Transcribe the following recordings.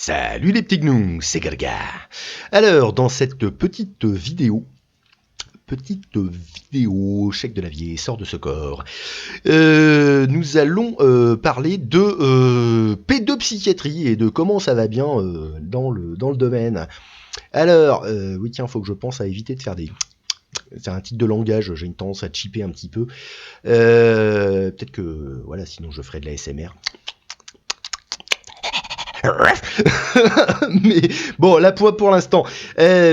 Salut les petits gnous, c'est Galga. Alors, dans cette petite vidéo, chèque de la vie sort de ce corps, nous allons parler de pédopsychiatrie et de comment ça va bien dans le domaine. Alors, oui tiens, faut que je pense à éviter de faire des... C'est un titre de langage, j'ai une tendance à chipper un petit peu. Peut-être que, voilà, sinon je ferai de la ASMR. Mais bon, la poix pour l'instant.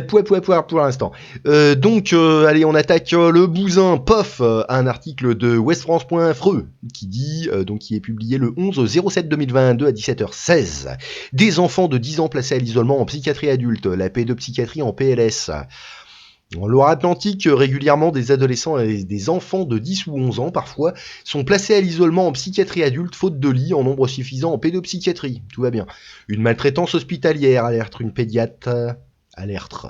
Poix pour l'instant. Donc, allez, on attaque le bousin. Pof, un article de westfrance.freux qui dit, donc qui est publié le 11/07/2022 à 17h16. Des enfants de 10 ans placés à l'isolement en psychiatrie adulte, la pédopsychiatrie en PLS. En Loire-Atlantique, régulièrement, des adolescents et des enfants de 10 ou 11 ans, parfois, sont placés à l'isolement en psychiatrie adulte, faute de lits en nombre suffisant en pédopsychiatrie. Tout va bien. Une maltraitance hospitalière, alerte une pédiatre... Alerte.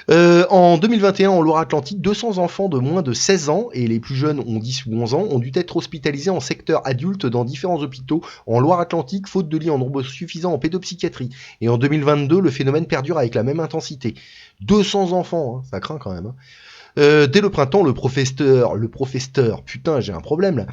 En 2021, en Loire-Atlantique, 200 enfants de moins de 16 ans, et les plus jeunes ont 10 ou 11 ans, ont dû être hospitalisés en secteur adulte dans différents hôpitaux en Loire-Atlantique, faute de lits en nombre suffisant en pédopsychiatrie. Et en 2022, le phénomène perdure avec la même intensité. 200 enfants, hein, ça craint quand même. Hein. Dès le printemps, le professeur, putain, j'ai un problème là,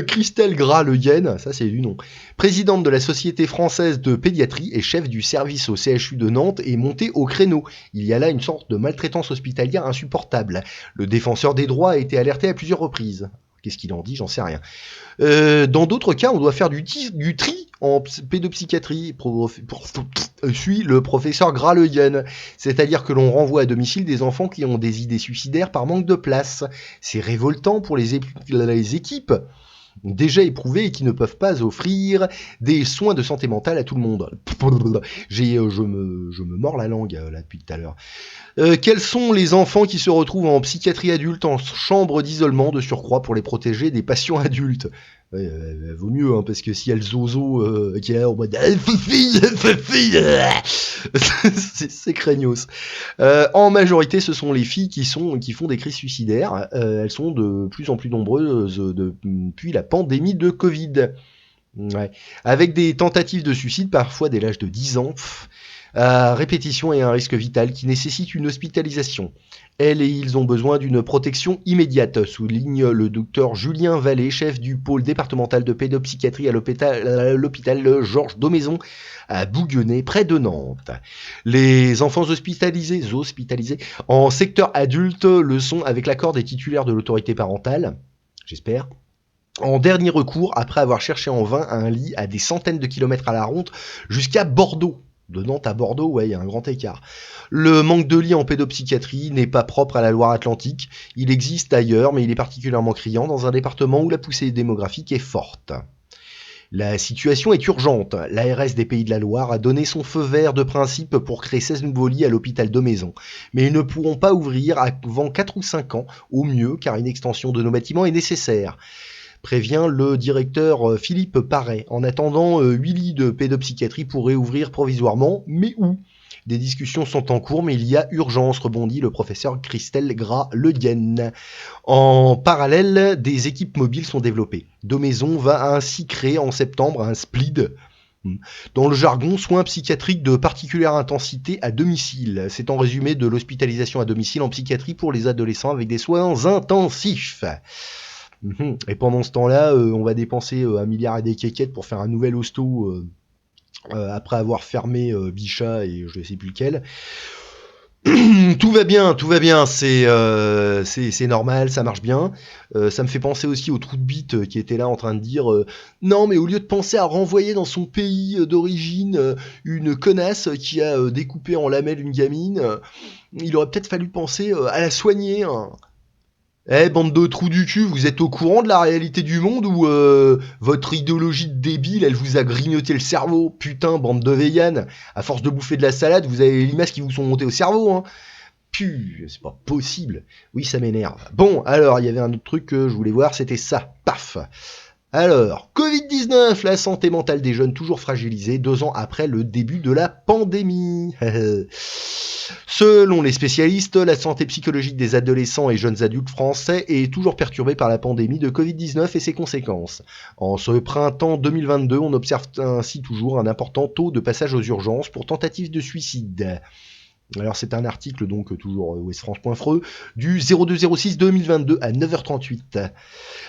Christelle Gras-Le Yen, ça c'est du nom, présidente de la Société française de pédiatrie et chef du service au CHU de Nantes, est montée au créneau. Il y a là une sorte de maltraitance hospitalière insupportable. Le défenseur des droits a été alerté à plusieurs reprises. Qu'est-ce qu'il en dit? J'en sais rien. Dans d'autres cas, on doit faire du tri en pédopsychiatrie, suit le professeur Gras-Le Yen. C'est-à-dire que l'on renvoie à domicile des enfants qui ont des idées suicidaires par manque de place. C'est révoltant pour les équipes déjà éprouvées et qui ne peuvent pas offrir des soins de santé mentale à tout le monde. Je me mords la langue là depuis tout à l'heure. Quels sont les enfants qui se retrouvent en psychiatrie adulte en chambre d'isolement de surcroît pour les protéger des patients adultes? Vaut mieux, hein, parce que si y a le zozo qui est là en mode c'est craignos. En majorité, ce sont les filles qui font des crises suicidaires. Elles sont de plus en plus nombreuses depuis la pandémie de Covid. Ouais. Avec des tentatives de suicide, parfois dès l'âge de 10 ans, à répétition et un risque vital qui nécessite une hospitalisation. Elles et ils ont besoin d'une protection immédiate, souligne le docteur Julien Vallée, chef du pôle départemental de pédopsychiatrie à l'hôpital Georges Daumaison à Bouguenais, près de Nantes. Les enfants hospitalisés en secteur adulte le sont avec l'accord des titulaires de l'autorité parentale, j'espère. En dernier recours, après avoir cherché en vain un lit à des centaines de kilomètres à la ronde, jusqu'à Bordeaux. De Nantes à Bordeaux, ouais, il y a un grand écart. Le manque de lits en pédopsychiatrie n'est pas propre à la Loire-Atlantique. Il existe ailleurs, mais il est particulièrement criant dans un département où la poussée démographique est forte. La situation est urgente. L'ARS des Pays de la Loire a donné son feu vert de principe pour créer 16 nouveaux lits à l'hôpital Daumaison. Mais ils ne pourront pas ouvrir avant 4 ou 5 ans, au mieux, car une extension de nos bâtiments est nécessaire. Prévient le directeur Philippe Paré. En attendant, 8 lits de pédopsychiatrie pourraient ouvrir provisoirement, mais où? Des discussions sont en cours, mais il y a urgence, rebondit le professeur Christelle Gras-Le Yen. En parallèle, des équipes mobiles sont développées. Daumaison va ainsi créer en septembre un SPLID. Dans le jargon, soins psychiatriques de particulière intensité à domicile. C'est en résumé de l'hospitalisation à domicile en psychiatrie pour les adolescents avec des soins intensifs. Et pendant ce temps-là, on va dépenser 1 milliard et des kékettes pour faire un nouvel hosto après avoir fermé Bichat et je ne sais plus lequel. Tout va bien, c'est normal, ça marche bien. Ça me fait penser aussi au trou de bite qui était là en train de dire non, mais au lieu de penser à renvoyer dans son pays d'origine une connasse qui a découpé en lamelles une gamine, il aurait peut-être fallu penser à la soigner. Hein. Bande de trous du cul, vous êtes au courant de la réalité du monde ou votre idéologie de débile, elle vous a grignoté le cerveau? Putain, bande de véganes, à force de bouffer de la salade, vous avez les limaces qui vous sont montées au cerveau, hein. Puh, c'est pas possible. Oui, ça m'énerve. Bon, alors, il y avait un autre truc que je voulais voir, c'était ça. Paf. Alors, Covid-19, la santé mentale des jeunes toujours fragilisée 2 ans après le début de la pandémie. Selon les spécialistes, la santé psychologique des adolescents et jeunes adultes français est toujours perturbée par la pandémie de Covid-19 et ses conséquences. En ce printemps 2022, on observe ainsi toujours un important taux de passage aux urgences pour tentatives de suicide. Alors c'est un article donc toujours ouestfrance.freux du 0206 2022 à 9h38.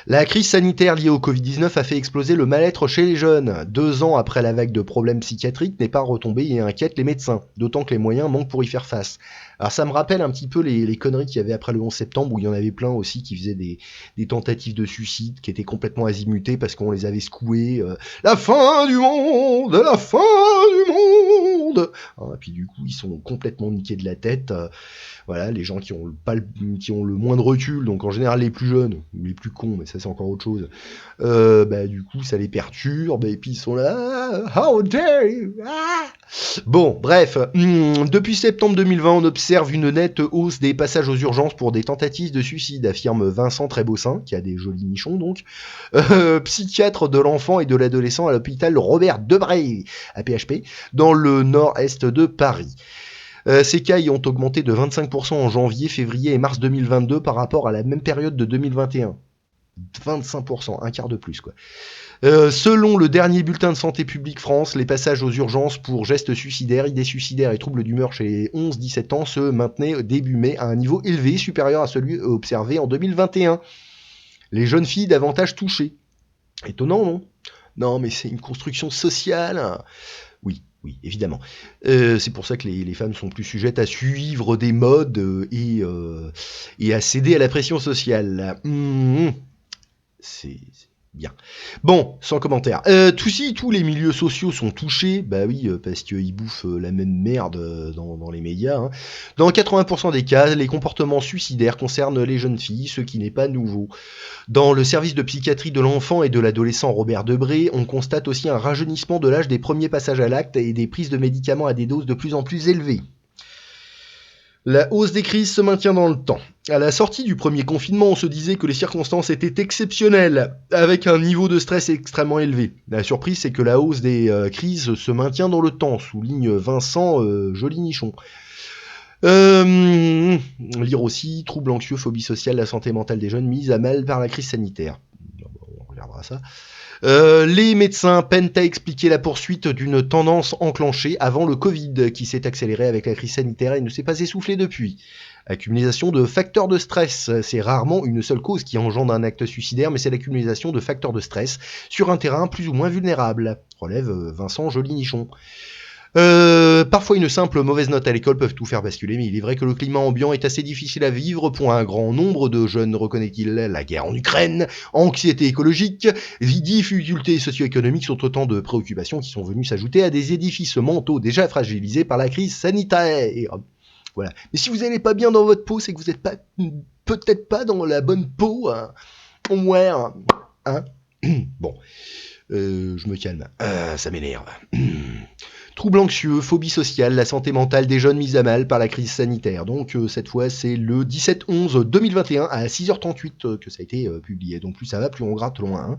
La crise sanitaire liée au Covid-19 a fait exploser le mal-être chez les jeunes. 2 ans après la vague de problèmes psychiatriques n'est pas retombée et inquiète les médecins, d'autant que les moyens manquent pour y faire face. Alors ça me rappelle un petit peu les conneries qu'il y avait après le 11 septembre, où il y en avait plein aussi qui faisaient des tentatives de suicide, qui étaient complètement azimutées parce qu'on les avait secoués. La fin du monde, la fin du monde. Et puis du coup ils sont complètement niqués de la tête. Voilà, les gens qui ont le moins de recul, donc en général les plus jeunes, ou les plus cons, mais ça c'est encore autre chose, du coup ça les perturbe, et puis ils sont là, how dare you, Bon, bref, depuis septembre 2020, on observe une nette hausse des passages aux urgences pour des tentatives de suicide, affirme Vincent Trébossin, qui a des jolis nichons donc, psychiatre de l'enfant et de l'adolescent à l'hôpital Robert Debré, à PHP, dans le nord-est de Paris. Ces cas y ont augmenté de 25% en janvier, février et mars 2022 par rapport à la même période de 2021. 25%, un quart de plus quoi. Selon le dernier bulletin de Santé publique France, les passages aux urgences pour gestes suicidaires, idées suicidaires et troubles d'humeur chez les 11-17 ans se maintenaient début mai à un niveau élevé, supérieur à celui observé en 2021. Les jeunes filles davantage touchées. Étonnant, non ? Non, mais c'est une construction sociale. Oui, évidemment. C'est pour ça que les femmes sont plus sujettes à suivre des modes et à céder à la pression sociale. C'est bien. Bon, sans commentaire. Tous les milieux sociaux sont touchés, bah oui, parce qu'ils bouffent la même merde dans les médias. Hein. Dans 80% des cas, les comportements suicidaires concernent les jeunes filles, ce qui n'est pas nouveau. Dans le service de psychiatrie de l'enfant et de l'adolescent Robert Debré, on constate aussi un rajeunissement de l'âge des premiers passages à l'acte et des prises de médicaments à des doses de plus en plus élevées. La hausse des crises se maintient dans le temps. À la sortie du premier confinement, on se disait que les circonstances étaient exceptionnelles, avec un niveau de stress extrêmement élevé. La surprise, c'est que la hausse des crises se maintient dans le temps, souligne Vincent Jolinichon. Lire aussi, troubles anxieux, phobie sociale, la santé mentale des jeunes mise à mal par la crise sanitaire. On regardera ça. Les médecins peinent à expliquer la poursuite d'une tendance enclenchée avant le Covid, qui s'est accélérée avec la crise sanitaire et ne s'est pas essoufflée depuis. Accumulation de facteurs de stress, c'est rarement une seule cause qui engendre un acte suicidaire, mais c'est l'accumulation de facteurs de stress sur un terrain plus ou moins vulnérable, relève Vincent Jolinichon. Parfois une simple mauvaise note à l'école peut tout faire basculer, mais il est vrai que le climat ambiant est assez difficile à vivre pour un grand nombre de jeunes, reconnaît-il. La guerre en Ukraine, anxiété écologique, difficultés socio-économiques sont autant de préoccupations qui sont venues s'ajouter à des édifices mentaux déjà fragilisés par la crise sanitaire. Voilà. Mais si vous n'allez pas bien dans votre peau, c'est que vous n'êtes pas, peut-être pas dans la bonne peau. Hein. Ouais, hein. Bon, je me calme. Ça m'énerve. Troubles anxieux, phobie sociale, la santé mentale des jeunes mise à mal par la crise sanitaire. Donc cette fois c'est le 17-11-2021 à 6h38 que ça a été publié. Donc plus ça va, plus on gratte loin. Hein.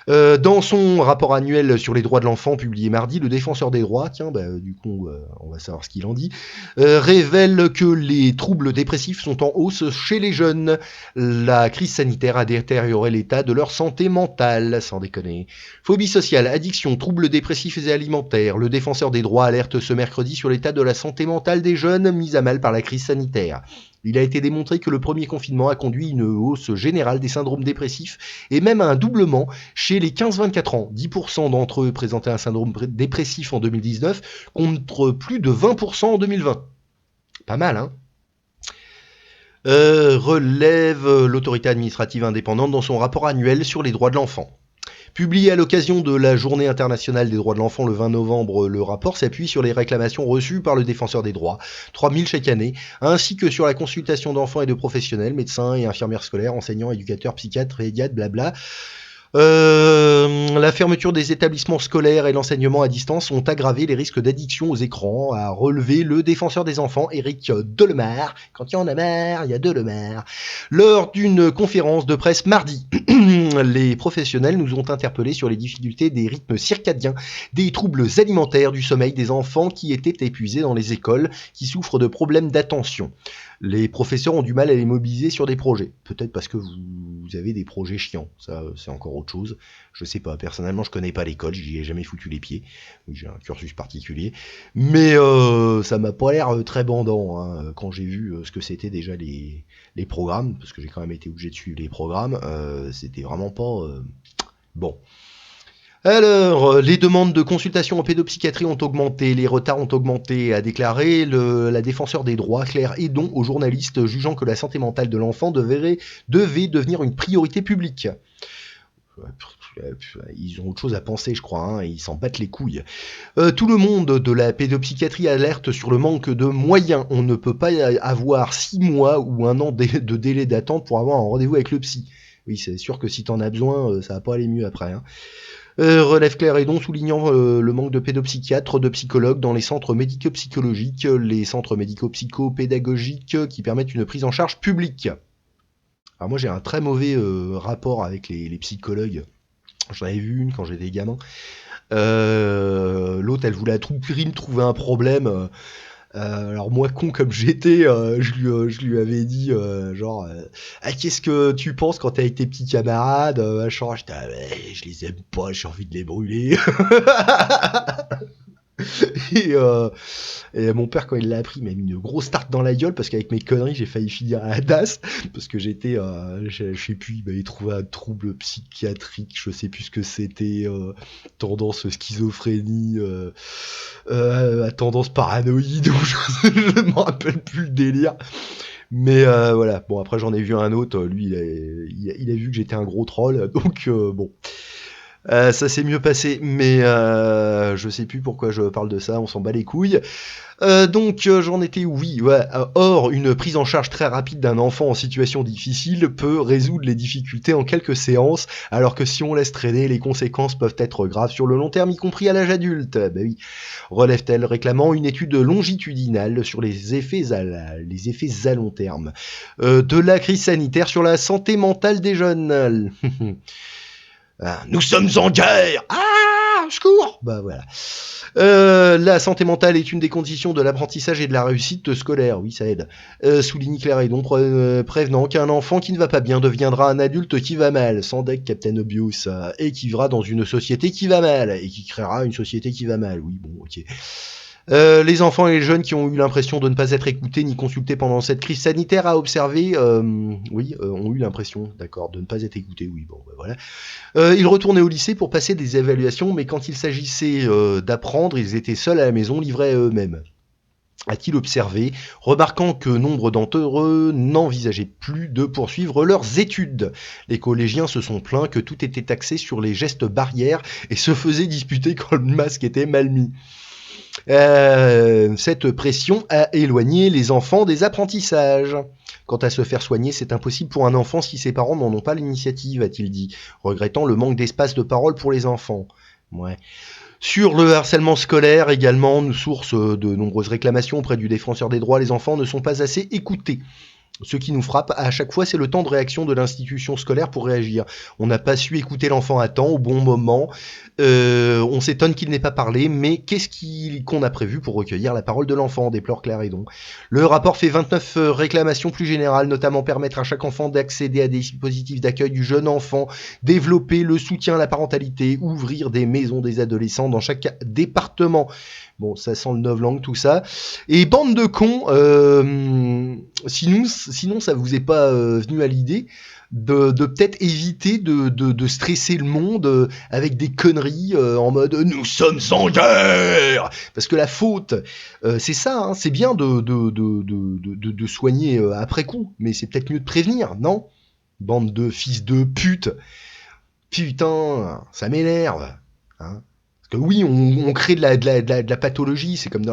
Dans son rapport annuel sur les droits de l'enfant publié mardi, le défenseur des droits, du coup on va savoir ce qu'il en dit, révèle que les troubles dépressifs sont en hausse chez les jeunes. La crise sanitaire a détérioré l'état de leur santé mentale, sans déconner. Phobie sociale, addiction, troubles dépressifs et alimentaires. Le défenseur des droits alerte ce mercredi sur l'état de la santé mentale des jeunes mis à mal par la crise sanitaire. Il a été démontré que le premier confinement a conduit à une hausse générale des syndromes dépressifs et même à un doublement chez les 15-24 ans. 10% d'entre eux présentaient un syndrome dépressif en 2019 contre plus de 20% en 2020. Pas mal, hein ? Relève l'autorité administrative indépendante dans son rapport annuel sur les droits de l'enfant. Publié à l'occasion de la Journée internationale des droits de l'enfant le 20 novembre, le rapport s'appuie sur les réclamations reçues par le défenseur des droits, 3000 chaque année, ainsi que sur la consultation d'enfants et de professionnels, médecins et infirmières scolaires, enseignants, éducateurs, psychiatres, pédiatres, blabla. La fermeture des établissements scolaires et l'enseignement à distance ont aggravé les risques d'addiction aux écrans, a relevé le défenseur des enfants, Éric Delemare. Quand il y en a marre, il y a Delemare. Lors d'une conférence de presse mardi, les professionnels nous ont interpellés sur les difficultés des rythmes circadiens, des troubles alimentaires, du sommeil des enfants qui étaient épuisés dans les écoles, qui souffrent de problèmes d'attention. Les professeurs ont du mal à les mobiliser sur des projets. Peut-être parce que vous avez des projets chiants. Ça, c'est encore autre chose. Je sais pas. Personnellement, je connais pas l'école. J'y ai jamais foutu les pieds. J'ai un cursus particulier. Mais ça m'a pas l'air très bandant hein, quand j'ai vu ce que c'était déjà les programmes. Parce que j'ai quand même été obligé de suivre les programmes. C'était vraiment pas... bon. Alors, les demandes de consultation en pédopsychiatrie ont augmenté, les retards ont augmenté, a déclaré la défenseur des droits, Claire Hédon, aux journalistes, jugeant que la santé mentale de l'enfant devait devenir une priorité publique. Ils ont autre chose à penser, je crois, hein, ils s'en battent les couilles. Tout le monde de la pédopsychiatrie alerte sur le manque de moyens. On ne peut pas avoir 6 mois ou 1 an de délai d'attente pour avoir un rendez-vous avec le psy. Oui, c'est sûr que si t'en as besoin, ça va pas aller mieux après, hein. Relève Claire Hédon soulignant le manque de pédopsychiatres, de psychologues dans les centres médico-psychologiques, les centres médico-psycho-pédagogiques qui permettent une prise en charge publique. Alors moi j'ai un très mauvais rapport avec les psychologues. J'en avais vu une quand j'étais gamin. L'autre elle voulait à tout prix me trouver un problème. Alors moi con comme j'étais, je lui avais dit genre ah, qu'est-ce que tu penses quand t'es avec tes petits camarades machin, j'étais je les aime pas, j'ai envie de les brûler. et, et mon père quand il l'a appris il m'a mis une grosse tarte dans la gueule parce qu'avec mes conneries j'ai failli finir à la DAS parce que j'étais je sais plus, il m'avait trouvé un trouble psychiatrique, je sais plus ce que c'était, tendance schizophrénie, à tendance paranoïde ou je ne me rappelle plus le délire. Mais voilà, bon après j'en ai vu un autre, lui il a vu que j'étais un gros troll, donc bon. Ça s'est mieux passé, mais je sais plus pourquoi je parle de ça, on s'en bat les couilles. Donc j'en étais oui, ouais. Or, une prise en charge très rapide d'un enfant en situation difficile peut résoudre les difficultés en quelques séances, alors que si on laisse traîner, les conséquences peuvent être graves sur le long terme, y compris à l'âge adulte. Bah oui, relève-t-elle, réclamant une étude longitudinale sur les effets à long terme de la crise sanitaire sur la santé mentale des jeunes. Nous sommes en guerre. Ah, secours. Bah voilà. La santé mentale est une des conditions de l'apprentissage et de la réussite scolaire. Oui, ça aide. Souligne Claire Hédon, prévenant qu'un enfant qui ne va pas bien deviendra un adulte qui va mal, sans deck Captain Obvious, et qui vivra dans une société qui va mal, et qui créera une société qui va mal. Oui, bon, ok. Les enfants et les jeunes qui ont eu l'impression de ne pas être écoutés ni consultés pendant cette crise sanitaire a observé, ont eu l'impression, d'accord, de ne pas être écoutés, oui, bon, bah voilà. Ils retournaient au lycée pour passer des évaluations, mais quand il s'agissait d'apprendre, ils étaient seuls à la maison, livrés à eux-mêmes. A-t-il observé, remarquant que nombre d'entre eux n'envisageaient plus de poursuivre leurs études. Les collégiens se sont plaints que tout était axé sur les gestes barrières et se faisaient disputer quand le masque était mal mis. Cette pression a éloigné les enfants des apprentissages. Quant à se faire soigner, c'est impossible pour un enfant si ses parents n'en ont pas l'initiative, a-t-il dit, regrettant le manque d'espace de parole pour les enfants. Ouais. Sur le harcèlement scolaire également, nous source de nombreuses réclamations auprès du défenseur des droits, les enfants ne sont pas assez écoutés. Ce qui nous frappe à chaque fois, c'est le temps de réaction de l'institution scolaire pour réagir. On n'a pas su écouter l'enfant à temps, au bon moment. On s'étonne qu'il n'ait pas parlé, mais qu'est-ce qu'on a prévu pour recueillir la parole de l'enfant, déplore Claire Hédon. Le rapport fait 29 réclamations plus générales, notamment permettre à chaque enfant d'accéder à des dispositifs d'accueil du jeune enfant, développer le soutien à la parentalité, ouvrir des maisons des adolescents dans chaque département. Bon, ça sent le novlangue, tout ça. Et bande de cons, sinon ça vous est pas venu à l'idée de peut-être éviter de stresser le monde avec des conneries en mode nous sommes en guerre, parce que la faute c'est ça, hein, c'est bien de soigner après coup, mais c'est peut-être mieux de prévenir, non? Bande de fils de pute, putain, ça m'énerve, hein. Parce Oui, on crée de la pathologie, c'est comme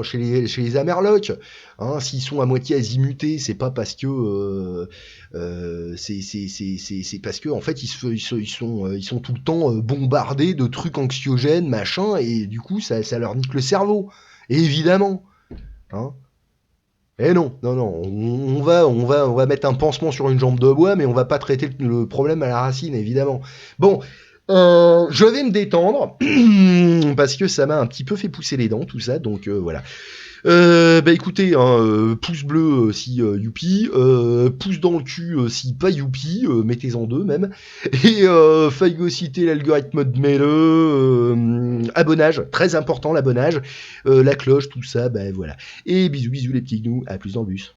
chez les Amerlocs. Hein, s'ils sont à moitié azimutés, c'est pas parce que c'est parce que en fait ils sont tout le temps bombardés de trucs anxiogènes, machin, et du coup ça leur nique le cerveau. Et évidemment, hein. Eh non, non, non, on va mettre un pansement sur une jambe de bois, mais on va pas traiter le problème à la racine, évidemment. Bon, je vais me détendre parce que ça m'a un petit peu fait pousser les dents, tout ça, donc voilà. Bah écoutez, hein, pouce bleu si youpi, pouce dans le cul si pas youpi, mettez-en deux même, et phagocyter l'algorithme de Mele, abonnage, très important l'abonnage, la cloche, tout ça, bah voilà. Et bisous bisous les petits gnous, à plus dans le bus.